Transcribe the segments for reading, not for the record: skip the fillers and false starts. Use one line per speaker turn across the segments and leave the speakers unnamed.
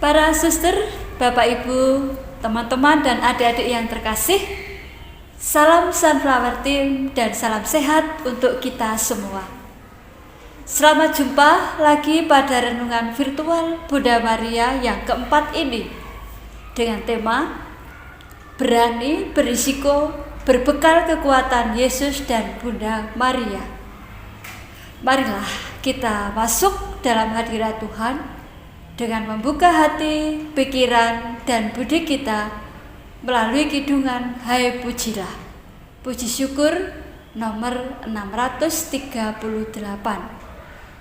Para suster, Bapak Ibu, teman-teman dan adik-adik yang terkasih, salam Sunflower Team dan salam sehat untuk kita semua. Selamat jumpa lagi pada renungan virtual Bunda Maria yang keempat ini dengan tema Berani Berisiko Berbekal Kekuatan Yesus dan Bunda Maria. Marilah kita masuk dalam hadirat Tuhan dengan membuka hati, pikiran, dan budi kita melalui kidungan Hai Pujilah. Puji syukur nomor 638.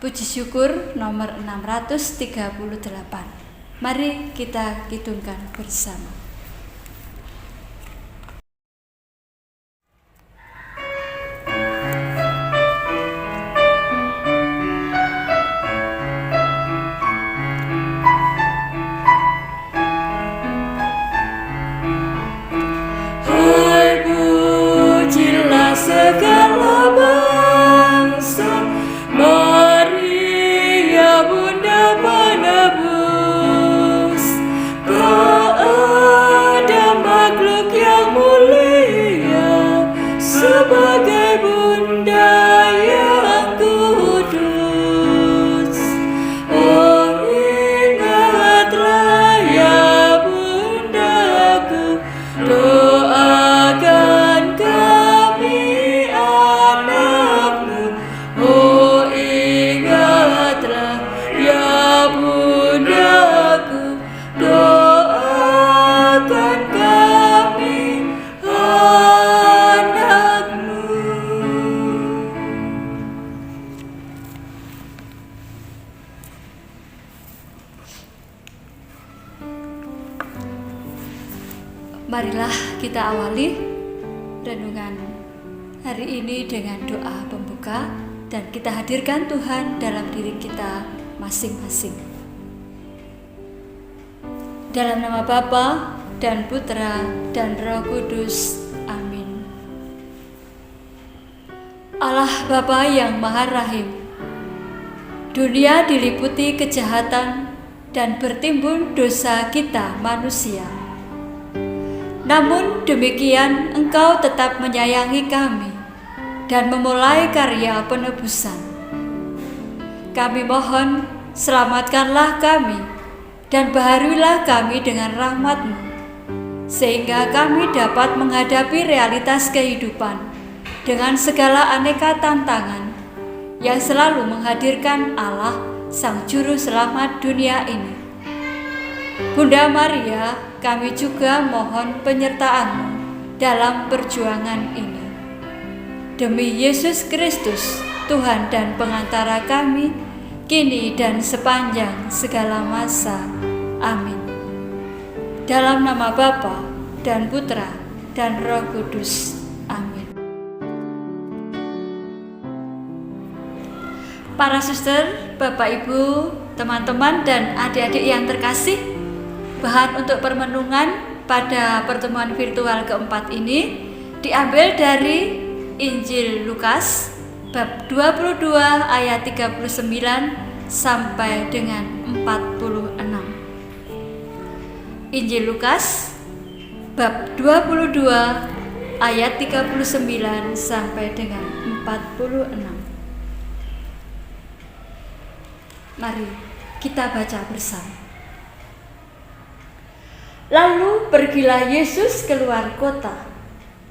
Puji syukur nomor 638. Mari kita kidungkan bersama.
Segala bangsa, Maria Bunda penebus, tak ada makhluk yang mulia sebagai Bunda yang kudus. Oh, ingatlah ya Bundaku, doakan kami anakmu. Oh, ingatlah ya Bundaku, doakan kami anakmu.
Marilah kita awali renungan hari ini dengan doa pembuka dan kita hadirkan Tuhan dalam diri kita masing-masing. Dalam nama Bapa dan Putra dan Roh Kudus. Amin. Allah Bapa yang Maha Rahim, dunia diliputi kejahatan dan bertimbun dosa kita manusia. Namun demikian Engkau tetap menyayangi kami dan memulai karya penebusan. Kami mohon, selamatkanlah kami dan baharuilah kami dengan rahmat-Mu, sehingga kami dapat menghadapi realitas kehidupan dengan segala aneka tantangan yang selalu menghadirkan Allah, Sang Juru Selamat dunia ini. Bunda Maria, kami juga mohon penyertaan-Mu dalam perjuangan ini. Demi Yesus Kristus, Tuhan dan pengantara kami, kini dan sepanjang segala masa. Amin. Dalam nama Bapa dan Putra dan Roh Kudus. Amin. Para suster, Bapak Ibu, teman-teman dan adik-adik yang terkasih, bahan untuk permenungan pada pertemuan virtual keempat ini diambil dari Injil Lukas bab 22 ayat 39 sampai dengan 46. Injil Lukas bab 22 ayat 39 sampai dengan 46. Mari kita baca bersama. Lalu pergilah Yesus keluar kota,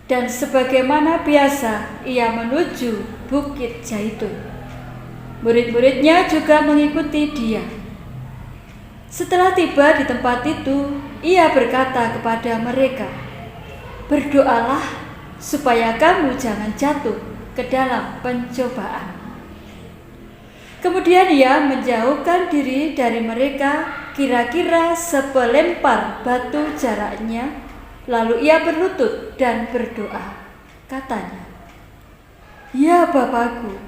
dan sebagaimana biasa ia menuju Bukit Zaitun. Murid-muridnya juga mengikuti dia. Setelah tiba di tempat itu, ia berkata kepada mereka, "Berdoalah supaya kamu jangan jatuh ke dalam pencobaan." Kemudian ia menjauhkan diri dari mereka kira-kira sepelempar batu jaraknya, lalu ia berlutut dan berdoa. Katanya, "Ya Bapakku,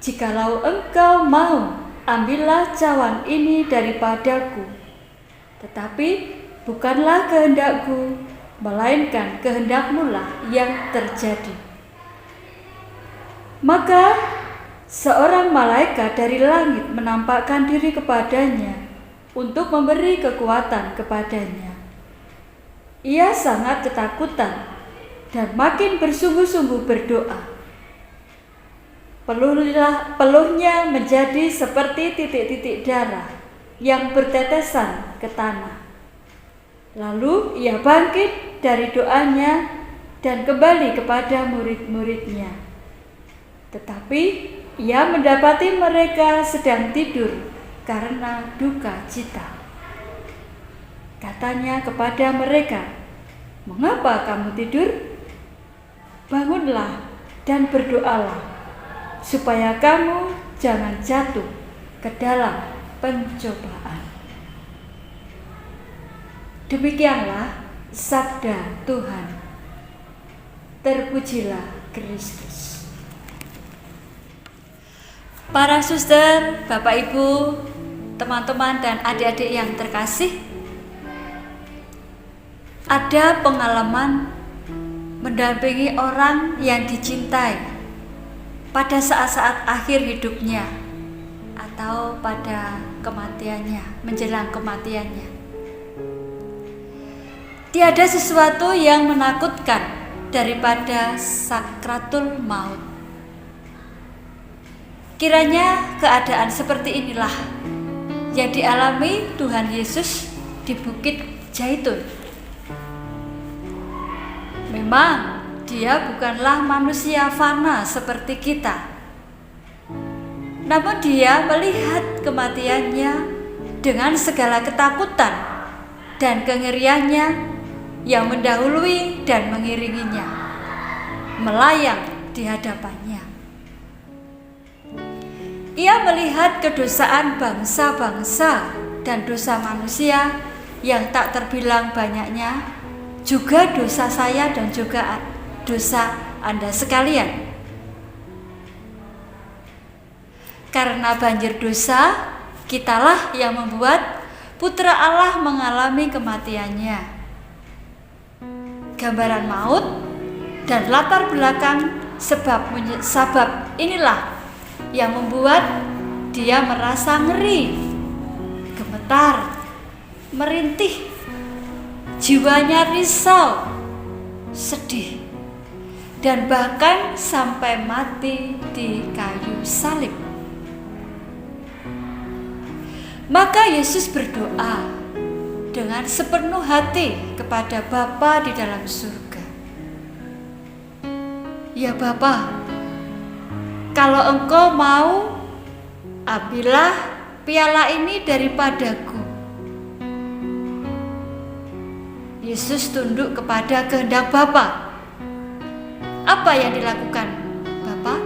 jikalau Engkau mau, ambillah cawan ini daripadaku. Tetapi bukanlah kehendakku, melainkan kehendak-Mu lah yang terjadi." Maka seorang malaikat dari langit menampakkan diri kepadanya untuk memberi kekuatan kepadanya. Ia sangat ketakutan dan makin bersungguh-sungguh berdoa. Peluhnya menjadi seperti titik-titik darah yang bertetesan ke tanah. Lalu ia bangkit dari doanya dan kembali kepada murid-muridnya. Tetapi ia mendapati mereka sedang tidur karena duka cita. Katanya kepada mereka, "Mengapa kamu tidur? Bangunlah dan berdoalah, supaya kamu jangan jatuh ke dalam pencobaan." Demikianlah sabda Tuhan. Terpujilah Kristus. Para suster, Bapak Ibu, teman-teman dan adik-adik yang terkasih, ada pengalaman mendampingi orang yang dicintai pada saat-saat akhir hidupnya atau pada kematiannya, menjelang kematiannya. Tiada sesuatu yang menakutkan daripada sakratul maut. Kiranya keadaan seperti inilah yang dialami Tuhan Yesus di Bukit Zaitun. Memang dia bukanlah manusia fana seperti kita, namun dia melihat kematiannya dengan segala ketakutan dan kengeriannya yang mendahului dan mengiringinya, melayang di hadapannya. Ia melihat kedosaan bangsa-bangsa dan dosa manusia yang tak terbilang banyaknya, juga dosa saya dan juga dosa Anda sekalian. Karena banjir dosa, kitalah yang membuat Putra Allah mengalami kematiannya. Gambaran maut dan latar belakang sebab inilah yang membuat dia merasa ngeri, gemetar, merintih, jiwanya risau, sedih, dan bahkan sampai mati di kayu salib. Maka Yesus berdoa dengan sepenuh hati kepada Bapa di dalam surga. "Ya Bapa, kalau Engkau mau, ambillah piala ini daripadaku." Yesus tunduk kepada kehendak Bapa. Apa yang dilakukan Bapa?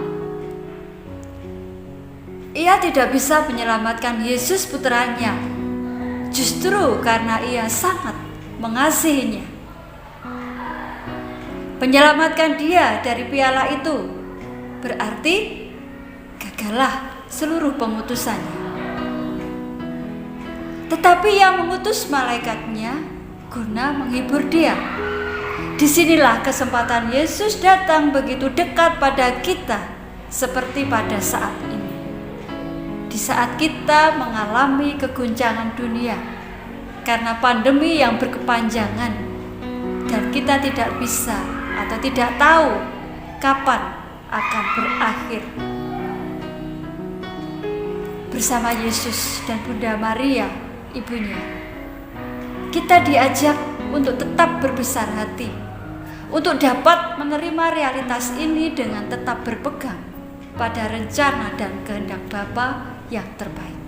Ia tidak bisa menyelamatkan Yesus putranya, justru karena ia sangat mengasihinya. Menyelamatkan dia dari piala itu berarti gagallah seluruh pengutusannya. Tetapi yang mengutus malaikatnya guna menghibur dia. Disinilah kesempatan Yesus datang begitu dekat pada kita seperti pada saat ini. Di saat kita mengalami keguncangan dunia karena pandemi yang berkepanjangan dan kita tidak bisa atau tidak tahu kapan akan berakhir. Bersama Yesus dan Bunda Maria, ibunya, kita diajak untuk tetap berbesar hati, untuk dapat menerima realitas ini dengan tetap berpegang pada rencana dan kehendak Bapa yang terbaik.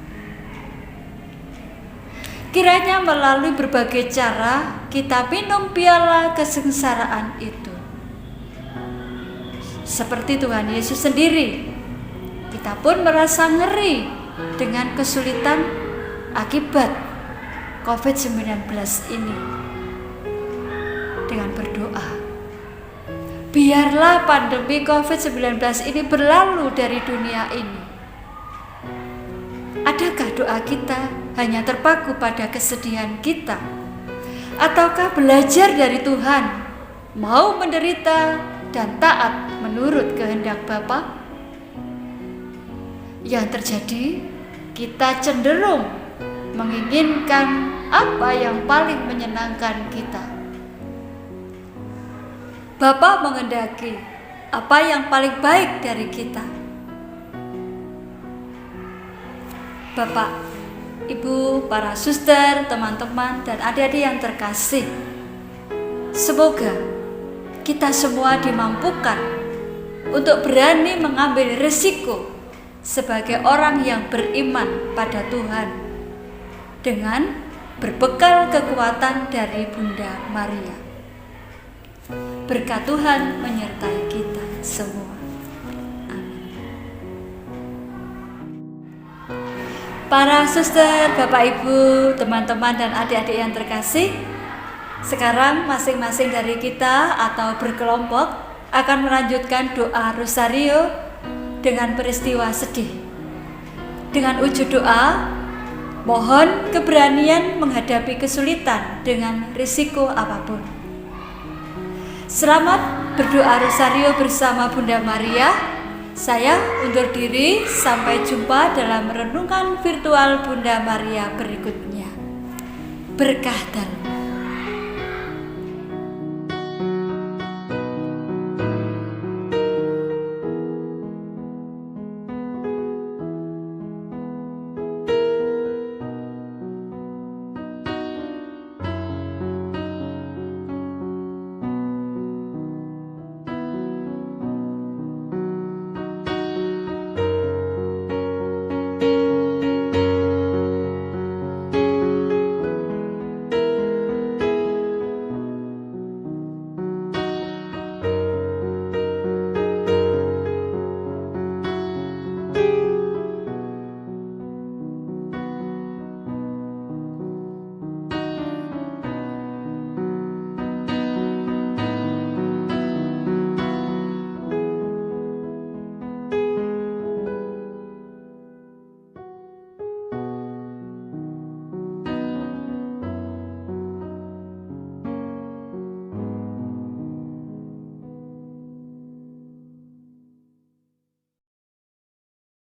Kiranya melalui berbagai cara kita minum piala kesengsaraan itu. Seperti Tuhan Yesus sendiri, kita pun merasa ngeri dengan kesulitan akibat COVID-19 ini. Dengan berdoa, biarlah pandemi COVID-19 ini berlalu dari dunia ini. Adakah doa kita hanya terpaku pada kesedihan kita? Ataukah belajar dari Tuhan, mau menderita dan taat menurut kehendak Bapa? Yang terjadi, kita cenderung menginginkan apa yang paling menyenangkan kita. Bapa menghendaki apa yang paling baik dari kita. Bapak, Ibu, para suster, teman-teman, dan adik-adik yang terkasih, semoga kita semua dimampukan untuk berani mengambil risiko sebagai orang yang beriman pada Tuhan dengan berbekal kekuatan dari Bunda Maria. Berkat Tuhan menyertai kita semua. Amin. Para suster, Bapak Ibu, teman-teman dan adik-adik yang terkasih, sekarang masing-masing dari kita atau berkelompok akan melanjutkan doa rosario dengan peristiwa sedih. Dengan wujud doa, mohon keberanian menghadapi kesulitan dengan risiko apapun. Selamat berdoa rosario bersama Bunda Maria. Saya undur diri, sampai jumpa dalam renungan virtual Bunda Maria berikutnya. Berkah dan